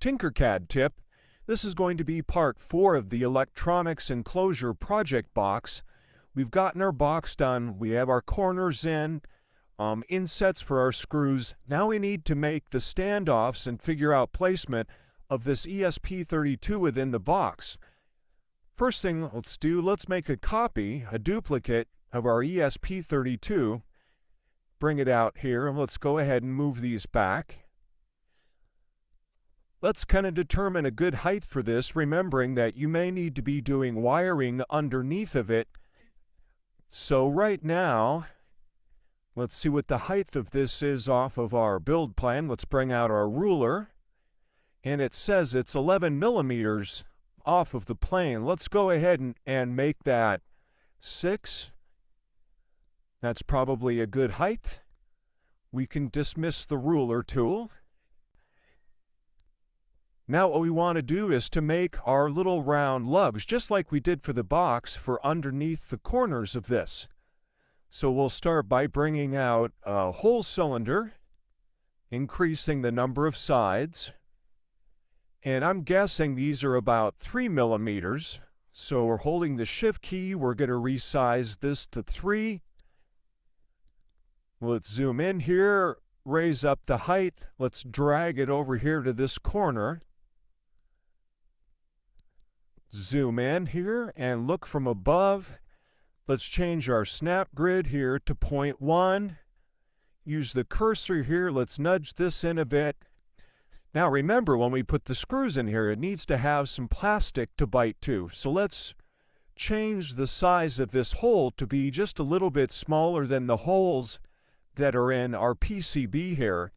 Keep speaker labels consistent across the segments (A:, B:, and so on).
A: TinkerCAD tip. This is going to be part 4 of the electronics enclosure project box. We've gotten our box done. We have our corners in, insets for our screws. Now we need to make the standoffs and figure out placement of this ESP32 within the box. First thing let's make a copy, a duplicate of our ESP32. Bring it out here, and let's go ahead and move these back. Let's kind of determine a good height for this, remembering that you may need to be doing wiring underneath of it. So right now, let's see what the height of this is off of our build plan. Let's bring out our ruler, and it says it's 11 millimeters off of the plane. Let's go ahead and make that 6. That's probably a good height. We can dismiss the ruler tool. Now what we want to do is to make our little round lugs, just like we did for the box, for underneath the corners of this. So we'll start by bringing out a whole cylinder, increasing the number of sides. And I'm guessing these are about 3 millimeters. So we're holding the shift key. We're going to resize this to 3. Let's zoom in here, raise up the height. Let's drag it over here to this corner. Zoom in here and look from above. Let's change our snap grid here to 0.1. Use the cursor here. Let's nudge this in a bit. Now remember, when we put the screws in here, it needs to have some plastic to bite to. So let's change the size of this hole to be just a little bit smaller than the holes that are in our PCB here.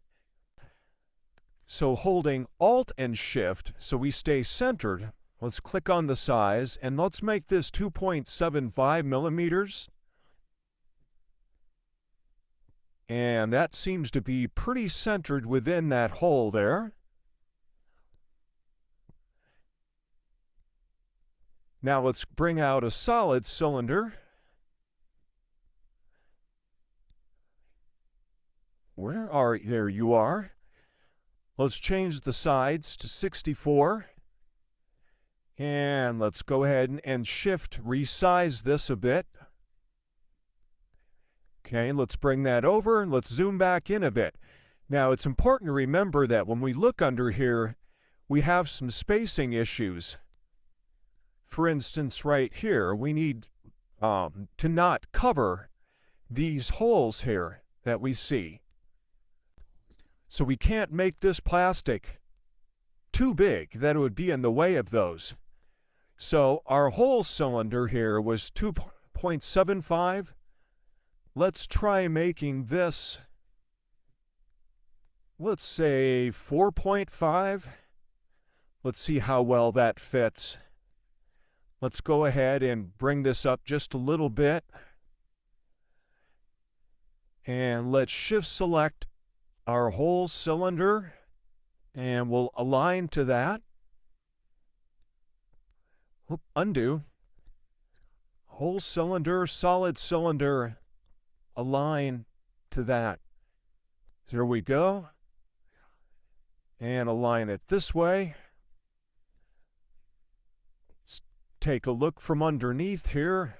A: So holding Alt and Shift so we stay centered, let's click on the size and let's make this 2.75 millimeters. And that seems to be pretty centered within that hole there. Now let's bring out a solid cylinder. There you are. Let's change the sides to 64. And let's go ahead and resize this a bit. Okay, let's bring that over and let's zoom back in a bit. Now it's important to remember that when we look under here, we have some spacing issues. For instance, right here, we need to not cover these holes here that we see. So we can't make this plastic too big that it would be in the way of those. So our whole cylinder here was 2.75. Let's try making this, let's say 4.5. Let's see how well that fits. Let's go ahead and bring this up just a little bit. And let's shift select our whole cylinder, and we'll align to that. Undo. Whole cylinder, solid cylinder, align to that. There we go. And align it this way. Let's take a look from underneath here.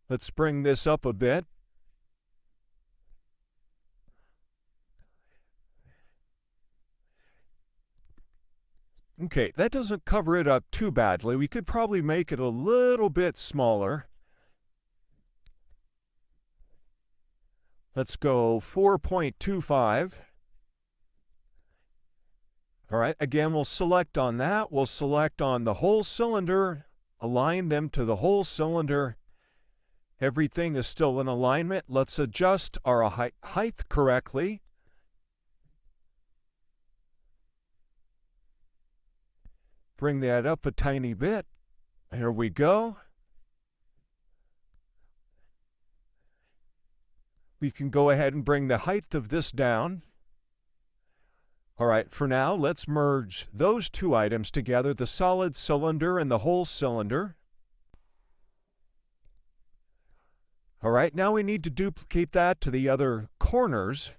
A: Let's bring this up a bit. Okay, that doesn't cover it up too badly. We could probably make it a little bit smaller. Let's go 4.25. All right, again, we'll select on that. We'll select on the whole cylinder, align them to the whole cylinder. Everything is still in alignment. Let's adjust our height correctly. Bring that up a tiny bit. Here we go. We can go ahead and bring the height of this down. All right, for now, let's merge those two items together, the solid cylinder and the whole cylinder. All right, now we need to duplicate that to the other corners.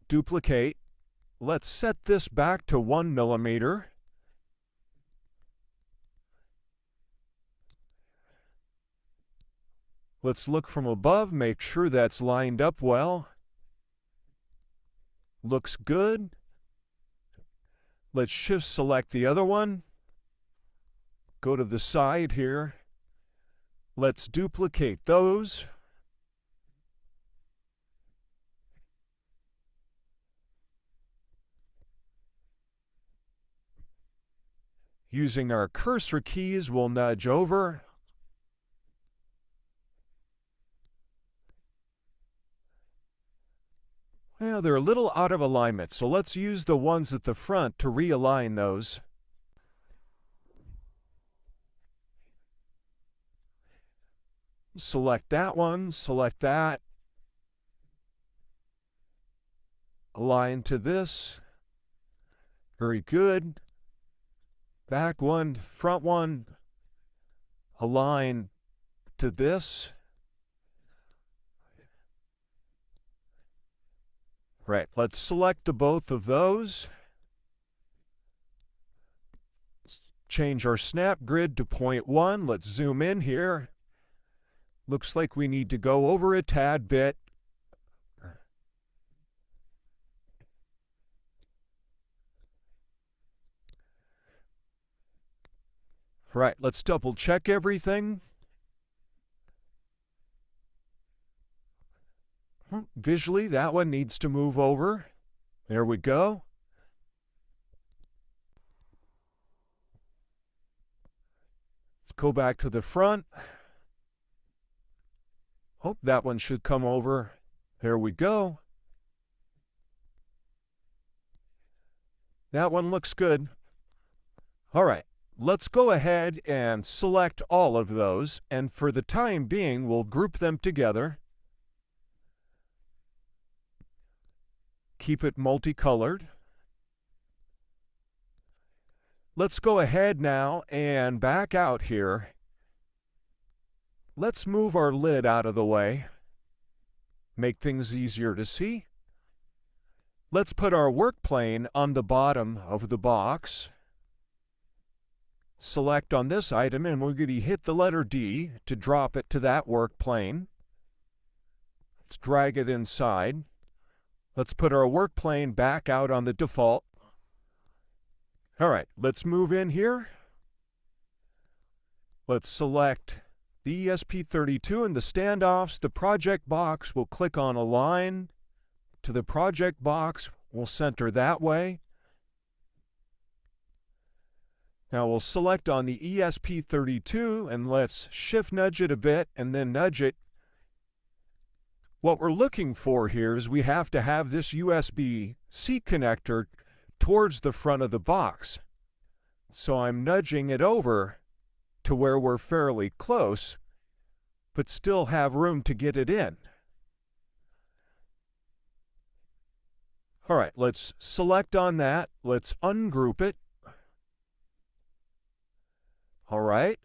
A: Duplicate. Let's set this back to 1 millimeter. Let's look from above, make sure that's lined up well. Looks good. Let's shift select the other one. Go to the side here. Let's duplicate those. Using our cursor keys, we'll nudge over. Well, they're a little out of alignment, so let's use the ones at the front to realign those. Select that one, select that. Align to this. Very good. Back one, front one. Align to this. Right, let's select the both of those. Change our snap grid to 0.1. Let's zoom in here. Looks like we need to go over a tad bit. Right, let's double check everything. Visually, that one needs to move over. There we go. Let's go back to the front. Oh, that one should come over. There we go. That one looks good. All right, let's go ahead and select all of those, and for the time being, we'll group them together. Keep it multicolored. Let's go ahead now and back out here. Let's move our lid out of the way. Make things easier to see. Let's put our work plane on the bottom of the box. Select on this item, and we're going to hit the letter D to drop it to that work plane. Let's drag it inside. Let's put our work plane back out on the default. All right, let's move in here. Let's select the ESP32 and the standoffs. The project box, we'll click on Align to the project box. We'll center that way. Now we'll select on the ESP32 and let's shift nudge it a bit and then nudge it. What we're looking for here is we have to have this USB-C connector towards the front of the box. So I'm nudging it over to where we're fairly close, but still have room to get it in. All right, let's select on that. Let's ungroup it. All right.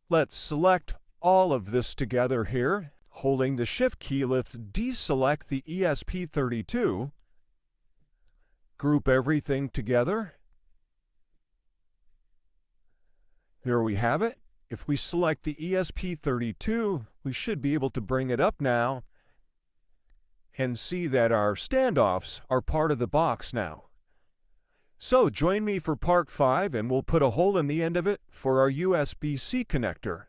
A: Let's select all of this together here. Holding the Shift key, let's deselect the ESP32. Group everything together. There we have it. If we select the ESP32, we should be able to bring it up now and see that our standoffs are part of the box now. So join me for part 5 and we'll put a hole in the end of it for our USB-C connector.